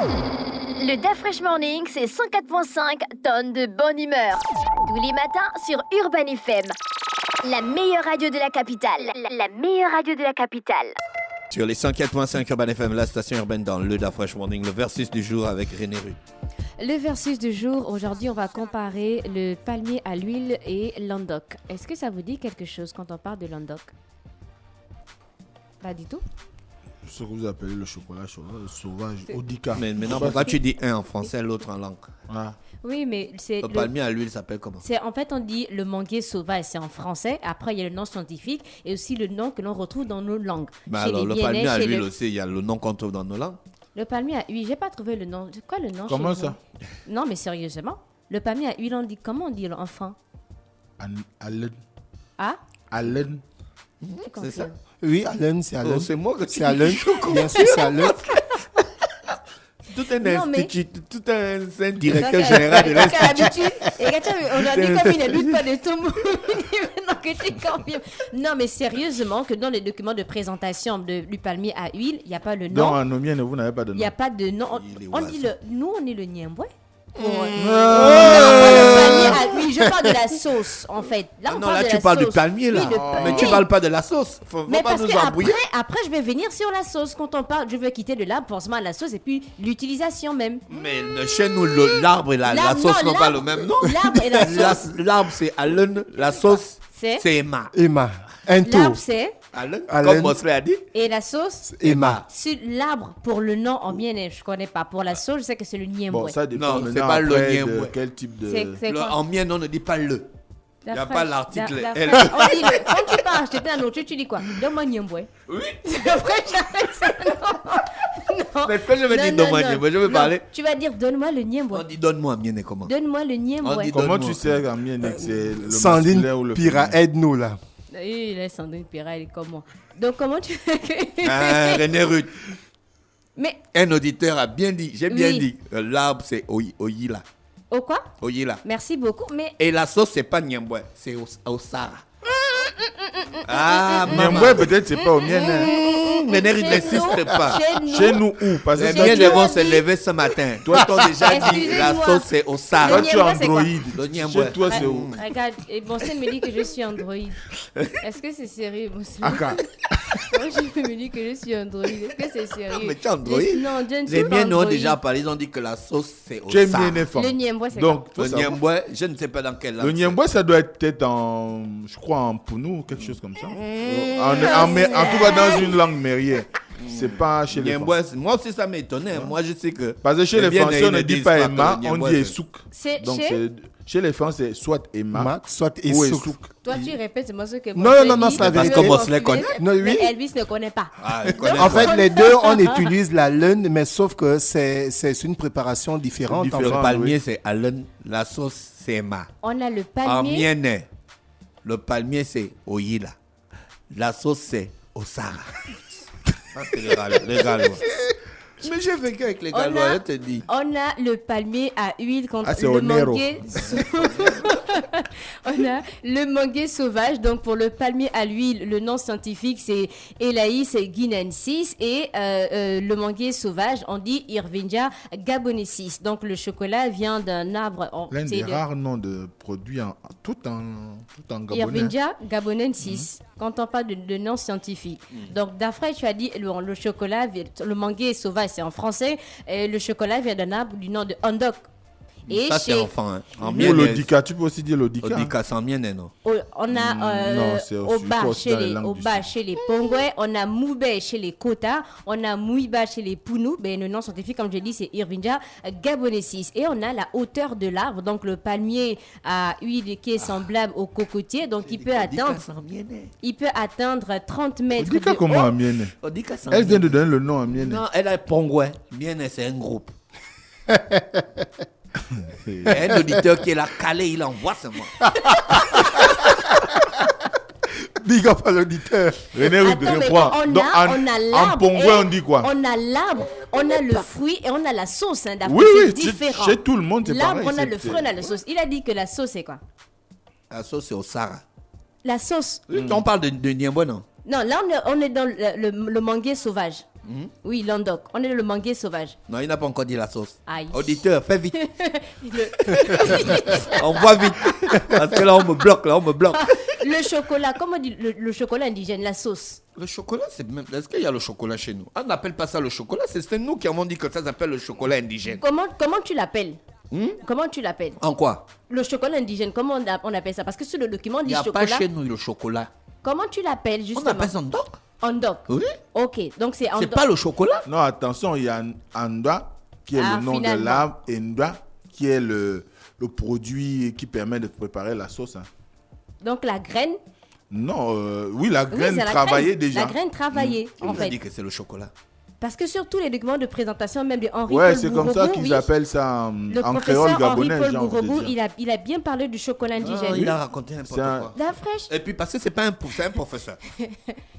Le Da Fresh Morning, c'est 104.5 tonnes de bonne humeur. Tous les matins sur Urban FM. La meilleure radio de la capitale. La meilleure radio de la capitale. Sur les 104.5 Urban FM, la station urbaine dans le Da Fresh Morning, le versus du jour avec René Rude. Le versus du jour, aujourd'hui, on va comparer le palmier à l'huile et l'andoc. Est-ce que ça vous dit quelque chose quand on parle de l'andoc? Pas du tout. Ce que vous appelez le chocolat sauvage, Odika. Mais non, pourquoi tu dis un en français, l'autre en langue? Ah. Oui, mais c'est... Le palmier à l'huile s'appelle comment? En fait, on dit le manguier sauvage, c'est en français. Après, il y a le nom scientifique et aussi le nom que l'on retrouve dans nos langues. Mais alors, le palmier à l'huile aussi, il y a le nom qu'on trouve dans nos langues. Le palmier à huile, j'ai pas trouvé le nom. C'est quoi le nom? Comment ça? Non, mais sérieusement. Le palmier à huile, on dit comment on dit l'enfant? Allen. Ah? Allen. C'est ça? Oui, Allen, c'est Allen. Oh, c'est moi que tu C'est Allen. Bien sûr, c'est Allen. Tout un Non, mais- institut, tout un directeur général de l'institut. Et on a dit comme il ne doute pas de tout le monde. Non, que tu confirmes. Non, mais sérieusement, que dans les documents de présentation du palmier à huile, il n'y a pas le nom. Donc, en nomienne, vous n'avez pas de Il nom. n'y a pas de nom. Il est On dit oiseau. nous, on est le niemboué. Non, pas le palmier à huile. Je parle de la sauce, en fait. Là, on Non, parle là, de tu la parles du sauce. palmier, là. Oui, le Mais palmier. tu parles pas de la sauce. Faut Mais pas parce nous que embrouiller. après, je vais venir sur la sauce. Quand on parle, je veux quitter de l'arbre, forcément la sauce, et puis l'utilisation même. Mais chez nous, l'arbre et la L'arbre, sauce non, n'ont pas le l'arbre- même nom. l'arbre et la sauce. L'arbre, c'est Allen. La sauce, C'est c'est Emma. Emma. Ento. l'arbre, c'est. Allen, Allen. comme Mosley a dit. Et la sauce, Emma. sur l'arbre, pour le nom en bien, je connais pas. Pour la sauce, je sais que c'est le niemboué. Bon, ça dépend Non, c'est maintenant pas le après lien, de ouais. quel type de... C'est quoi? En mien, on ne dit pas le. Il n'y a pas l'article L. On dit le. Quand tu pars acheter un autre, tu dis quoi? Donne-moi niemboué. Oui. Après, j'arrête ça. Non. Mais est-ce que je vais dire Non, donne-moi non, niemboué? Je veux non. parler. Tu vas dire donne-moi le niemboué. On dit donne-moi mien et comment? Donne-moi le On niemboué. dit- Comment Donne-moi. tu sais en mienne que c'est le Sandine masculin ou le Pira, féminin? aide-nous là. Oui, il est Sandrine Pira, il est comme moi. Donc, comment tu. René Rude, Mais, un auditeur a bien dit, j'ai bien Oui. dit, l'arbre c'est Oyila. au quoi? Oyila. Merci beaucoup. Mais, Et la sauce, c'est pas Niamboué, c'est Osara. Ah, maman. Niemboué, peut-être c'est pas au mien. hein. René Rude n'insiste nous, pas. Chez nous où? Parce Les que toi, miens tu- vont se lever ce matin. Toi, t'as déjà dit, la Excusez-moi. sauce c'est toi, Osara. tu es Niemboué, c'est quoi? Android. Le Niemboué. Chez toi, c'est où? regarde, et Bonsen me dit que je suis Android. Est-ce que c'est sérieux, Bonsen? Aka. Moi, je me dis que je suis Android. Est-ce que c'est sérieux? Mais tu es Android? Non, je ne suis Les pas miens nous ont Android. déjà parlé, ils ont dit que la sauce c'est Tu es Osara. bien informé. Le niemboué, c'est Donc, faut Le savoir. Niemboué, je ne sais pas dans quelle langue. Le Niemboué, ça doit être peut-être en, je crois, en Pounou ou quelque chose comme ça. En tout cas, dans une langue mérienne. C'est pas chez les Niemboué, Français. moi aussi ça m'étonnait. Moi je sais que. Parce que chez les bien, Français, ils on ne dit disent pas que Emma, le on Niemboué, dit c'est- Essouk. C'est Donc, chez... chez les Français, c'est soit Emma Max, soit ou Essouk. Essouk. Toi, tu répètes, c'est moi ce que Non, Bonsen non, non, dit. c'est la Tu vérité. veux Parce que Bonsen confier, connaît. Non, oui. mais Elvis ne connaît pas. Ah, je connais En pas. fait, les deux, on utilise la laine, mais sauf que c'est une préparation différente. C'est en différent. Le fait. palmier c'est Allen, la sauce c'est Emma. On a le En palmier. mienne, le palmier c'est Oyila. La sauce c'est Osara. Ah, c'est les Gallois. Mais j'ai vécu avec les On Gallois, a- je te dis. On a le palmier à huile contre Ah, c'est le Onero. manguier. On a le manguier sauvage. Donc pour le palmier à l'huile, le nom scientifique c'est Elaïs guinensis et le manguier sauvage on dit Irvingia gabonensis. Donc le chocolat vient d'un arbre. L'un c'est des le- rares noms de produits tout en gabonais. Irvingia gabonensis, quand on parle de nom scientifique. Donc, d'après, tu as dit le chocolat, le manguier sauvage, c'est en français, et le chocolat vient d'un arbre du nom de Andok. Et Ça c'est chez, enfant. Hein. En Ou mienne, l'Odika, tu peux aussi dire l'Odika. Odika, c'est en mienne, non. on a non, c'est au aussi bas, quoi, chez dans les les, langues au du bas Sud. chez les Pongwe, on a Moubé chez les Kota, on a Mouiba chez les Pounou, ben, le nom scientifique, comme je dis, c'est Irvingia gabonensis. Et on a la hauteur de l'arbre, donc le palmier à huile qui est semblable au cocotier, donc il peut atteindre. Il peut atteindre 30 mètres Odika de comment haut. en mienne? Odika, c'est en Elle vient mienne. de donner le nom en mienne. Non, elle a Pongwe. Mienne, c'est un groupe. Un auditeur qui est là calé, il envoie seulement. Big up à l'auditeur. René Rude, Attends, je mais crois. on Donc, a en l'arbre. Pongwe, et on dit quoi? On a l'arbre, on a le fruit et on a la sauce. Hein, d'après, Oui, c'est oui, différent. chez tout le monde, c'est L'arbre, pareil. on a le c'est- fruit, on a la sauce. Il a dit que la sauce, c'est quoi? La sauce, c'est Osara. La sauce. On parle de Niemboué, non? Non, là, on est dans le manguier sauvage. Oui, l'endok. On est le manguier sauvage. Non, il n'a pas encore dit la sauce. Aïe. Auditeur, fais vite. On voit vite. Parce que là, on me bloque. Le chocolat, comment on dit le chocolat indigène, la sauce? Le chocolat, c'est même. Est-ce qu'il y a le chocolat chez nous? On n'appelle pas ça le chocolat. C'est nous qui avons dit que ça s'appelle le chocolat indigène. Comment tu l'appelles? Comment tu l'appelles? En quoi? Le chocolat indigène, comment on appelle ça? Parce que sur le document, on Il dit n'y a chocolat. pas chez nous le chocolat. Comment tu l'appelles, On justement? appelle ça ndok. Ondok. Oui. Ok, donc c'est C'est Ondok. pas le chocolat. Non, attention, il y a Anda qui est le nom finalement. de l'arbre et Nda qui est le produit qui permet de préparer la sauce. Hein. Donc la graine. Non, oui, la Oui, graine c'est la travaillée graine. déjà. La graine travaillée, On en a fait. dit que c'est le chocolat. Parce que sur tous les documents de présentation, même de Henri Ouais, Paul c'est comme ça Bourrebou, qu'ils oui, appellent ça le en professeur créole Henri gabonais. Paul j'ai envie de Bourrebou, dire. il a bien parlé du chocolat indigène. Il a raconté n'importe C'est un- quoi. La fraîche. Et puis parce que c'est pas c'est un professeur.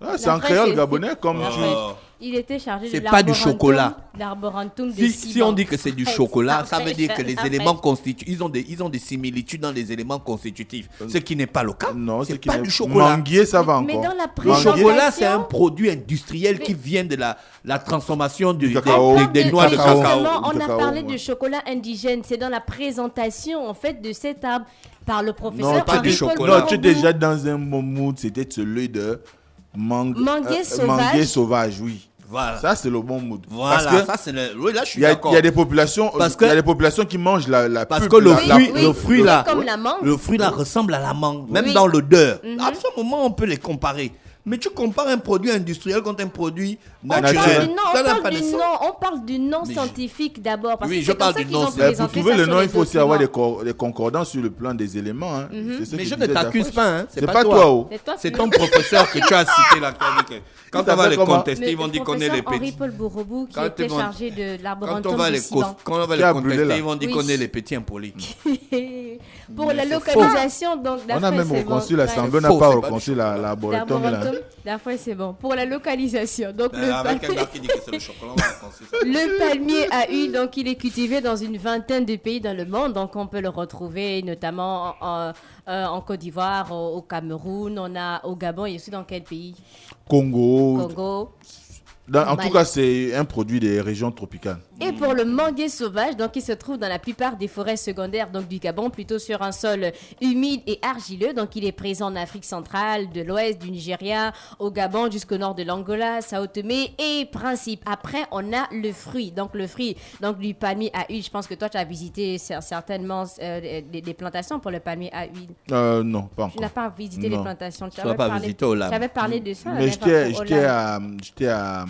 Ah, c'est La en fraîche, créole c'est- gabonais comme La tu... fraîche. Il était chargé de C'est pas du l'arborentum- chocolat. L'arborentum de Si on dit que c'est du chocolat, La ça veut dire que fraîche, les la éléments fraîche. constitutifs, ils ont des similitudes dans les éléments constitutifs. Ce qui n'est pas le cas. Non, c'est qui pas n'est- du chocolat. Manguier, ça va Mais encore. dans la Le présentation- chocolat, c'est un produit industriel qui vient de la transformation Du cacao. des noix de Mais cacao. justement, on Du a cacao, parlé ouais. de chocolat indigène. C'est dans la présentation, en fait, de cet arbre par le professeur Non, pas Henri du Paul chocolat. non, tu es Bourrebou. déjà dans un bon mood, c'était celui de Manguier sauvage. manguier sauvage, oui. Voilà. Ça, c'est le bon mood. Voilà, Parce que ça c'est le. Oui, là je suis il y, d'accord. a des populations, Parce que- il y a des populations qui mangent la Parce pulpe, que le la- fruit, oui, le fruit oui, là, comme la mangue. le fruit là ressemble à la mangue, même Oui. dans l'odeur. Mhm. À ce moment, on peut les comparer. Mais tu compares un produit industriel contre un produit On parle naturel. du nom, Ça on n'a parle pas de du sens. nom, on parle du nom Mais scientifique d'abord. Parce Oui, que je c'est comme parle ça du qu'ils nom ont scientifique. Pour présenté trouver ça le sur nom, les il faut aussi avoir documents. des concordants sur le plan des éléments. Hein. C'est ce Mais que je disait ne t'accuse Dafresh. pas, hein. C'est pas toi, oh. C'est toi C'est qui- ton professeur que tu as cité là. Quand on va s'appelle les comment? contester, ils vont dire qu'on est les Henri petits. Paul Bourrebou qui Quand était ils vont- chargé de Quand l'arborentum on va de les Siban. contester, Qui a brûlé, là? ils vont dire Oui. qu'on est les petits impolis. Pour Mais la c'est localisation, donc On a d'après, même c'est reconstruit bon. l'Assemblée, on n'a faux, pas c'est pas reconstruit du la laboratoire. L'arborentum, d'après, c'est bon. Pour la localisation, donc Avec un gars qui dit que c'est le chocolat, on va reconstruire ça. le palmier à huile, donc il est cultivé dans une vingtaine de pays dans le monde. Donc on peut le retrouver notamment en Côte d'Ivoire, au Cameroun, on a au Gabon et aussi dans quel pays? Congo. Congo. En Mali. tout cas, c'est un produit des régions tropicales. Et pour le manguier sauvage, donc il se trouve dans la plupart des forêts secondaires donc du Gabon, plutôt sur un sol humide et argileux. Donc il est présent en Afrique centrale, de l'ouest du Nigeria, au Gabon jusqu'au nord de l'Angola, Sao Tomé et Principe. Après, on a le fruit. Donc le fruit donc du palmier à huile. Je pense que toi, tu as visité certainement des plantations pour le palmier à huile. Non, pas Tu n'as encore. pas visité les Non. plantations. Tu n'as avais pas parlé- visité Olam. Tu avais parlé de ça. Mais la dernière fois, j'étais Olam.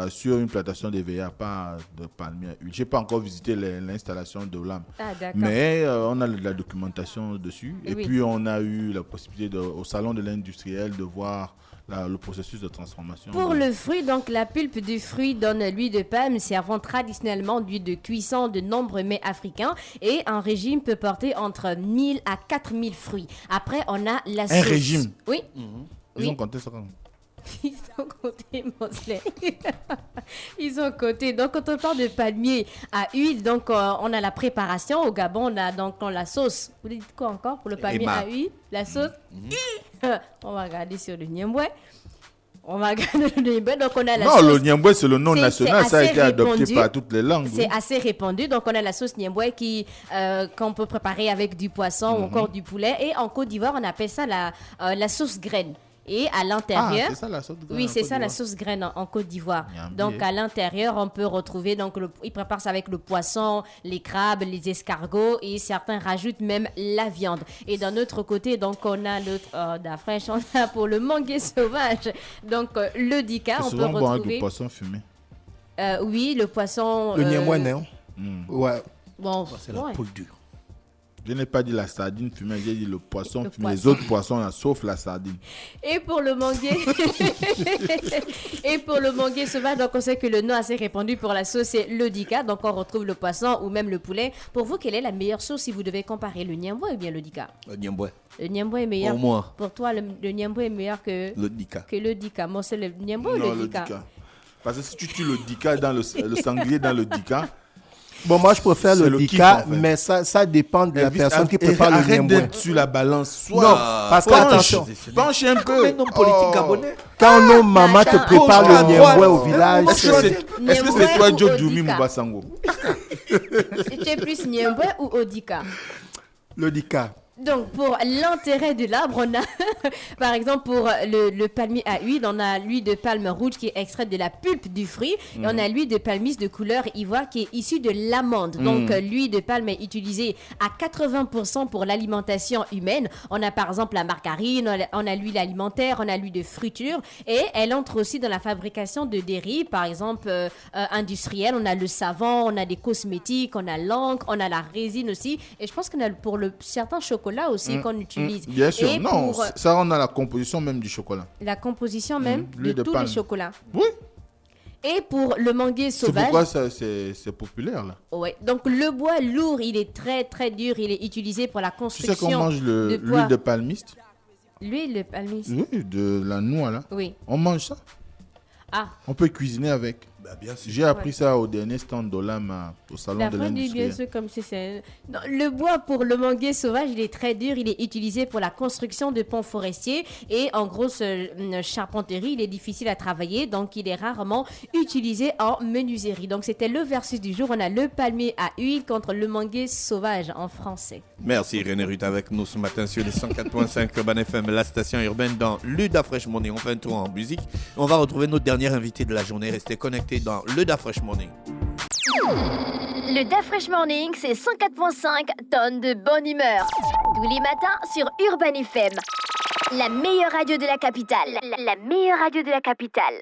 sur une plantation d'EVA, pas de palmier à huile. Je n'ai pas encore visité l'installation de l'âme. Ah, d'accord. Mais on a de la documentation dessus. Et Oui. puis, on a eu la possibilité au salon de l'industriel de voir le processus de transformation. Pour le fruit, donc la pulpe du fruit donne l'huile de palme servant traditionnellement d'huile de cuisson de nombreux mets africains et un régime peut porter entre 1000 à 4000 fruits. Après, on a la sauce. régime? Oui. Ils Oui. ont compté ça quand même. Ils ont compté, Mosley. Ils ont compté. Donc, quand on parle de palmier à huile, donc on a la préparation. Au Gabon, on a donc la sauce. Vous dites quoi encore pour le palmier Emma. à huile? La sauce? On va regarder sur le Niemboué. On va regarder le Niemboué. Donc, on a la Non, sauce. le Niemboué, c'est le nom C'est- national. c'est Ça a assez été adopté répandu. par toutes les langues. C'est assez répandu. Donc, on a la sauce Niemboué qu'on peut préparer avec du poisson ou encore du poulet. Et en Côte d'Ivoire, on appelle ça la sauce graine. Et à l'intérieur... Ah, c'est ça la sauce graine Oui, en c'est Côte ça la d'Ivoire. sauce graine en Côte d'Ivoire. Yambi, Donc, hein. à l'intérieur, on peut retrouver... Donc, ils préparent ça avec le poisson, les crabes, les escargots et certains rajoutent même la viande. Et d'un autre côté, donc, on a l'autre... d'Afriche, on a pour le manguier sauvage. Donc, le dika, C'est on peut souvent bon avec retrouver... le poisson fumé. Oui, le poisson... Le niemoué, non? Hmm. Ouais. Bon, C'est la ouais. poule dure. Je n'ai pas dit la sardine fumée, j'ai dit le poisson Le fumé. Les poisson. autres poissons, là, sauf la sardine. Et pour le manguier, et pour le manguier sauvage, donc on sait que le nom assez répandu pour la sauce c'est le dika, donc on retrouve le poisson ou même le poulet. Pour vous, quelle est la meilleure sauce si vous devez comparer le niemboué ou bien le dika? Le niemboué. Le niemboué est meilleur. Pour moi. Pour toi, le niemboué est meilleur que Le dika. le dika. Moi, c'est le niemboué ou Non, le le dika? dika. Parce que si tu tues le dika, le sanglier dans le dika, Bon, moi, je préfère C'est le le kiff, Dika, en fait. mais ça dépend de la personne qui prépare le Arrête niemboué. d'être sur la balance. Soit Non, parce que, attention, penche un peu. Un homme politique gabonais. quand nos mamans te préparent Gauche à le droite. niemboué au village, Est-ce que c'est toi, Niemboué Joe ou Djoumi Odika? Moubasango? Tu es plus Niemboué ou Odika? le Dika. Donc, pour l'intérêt de l'arbre, on a, par exemple, pour le palmier à huile, on a l'huile de palme rouge qui est extraite de la pulpe du fruit. Et on a l'huile de palmiste de couleur ivoire qui est issue de l'amande. Donc, l'huile de palme est utilisée à 80% pour l'alimentation humaine. On a, par exemple, la margarine, on a l'huile alimentaire, on a l'huile de friture. Et elle entre aussi dans la fabrication de dérives, par exemple, industrielles. On a le savon, on a des cosmétiques, on a l'encre, on a la résine aussi. Et je pense qu'on a pour certains chocolats aussi qu'on utilise. Bien sûr, Et non, pour ça on a la composition même du chocolat. la composition même de l'huile de tous palme. les chocolats. Oui, Et pour le manguier c'est sauvage, pourquoi c'est populaire là. ouais. Donc le bois lourd, il est très très dur, il est utilisé pour la Tu construction sais qu'on mange de bois. l'huile de palmiste? L'huile de palmiste. Oui, de la noix là. Oui. On mange ça. Ah, On peut cuisiner avec. Bah, bien sûr. J'ai appris ça au dernier stand d'Olam au salon la de fin du bien l'industrie. sûr comme si c'est. Non, le bois pour le manguier sauvage, il est très dur, il est utilisé pour la construction de ponts forestiers et en grosse charpenterie, il est difficile à travailler, donc il est rarement utilisé en menuiserie. Donc c'était le versus du jour. On a le palmier à huile contre le manguier sauvage en français. Merci René Ruth avec nous ce matin sur les 104.5 Urban FM, la station urbaine dans Luda Fresh Morning. On fait un tour en musique. On va retrouver notre dernier invité de la journée. Restez connectés dans Luda Fresh Morning. Le Da Fresh Morning, c'est 104.5 tonnes de bonne humeur. Tous les matins sur Urban FM. La meilleure radio de la capitale. La meilleure radio de la capitale.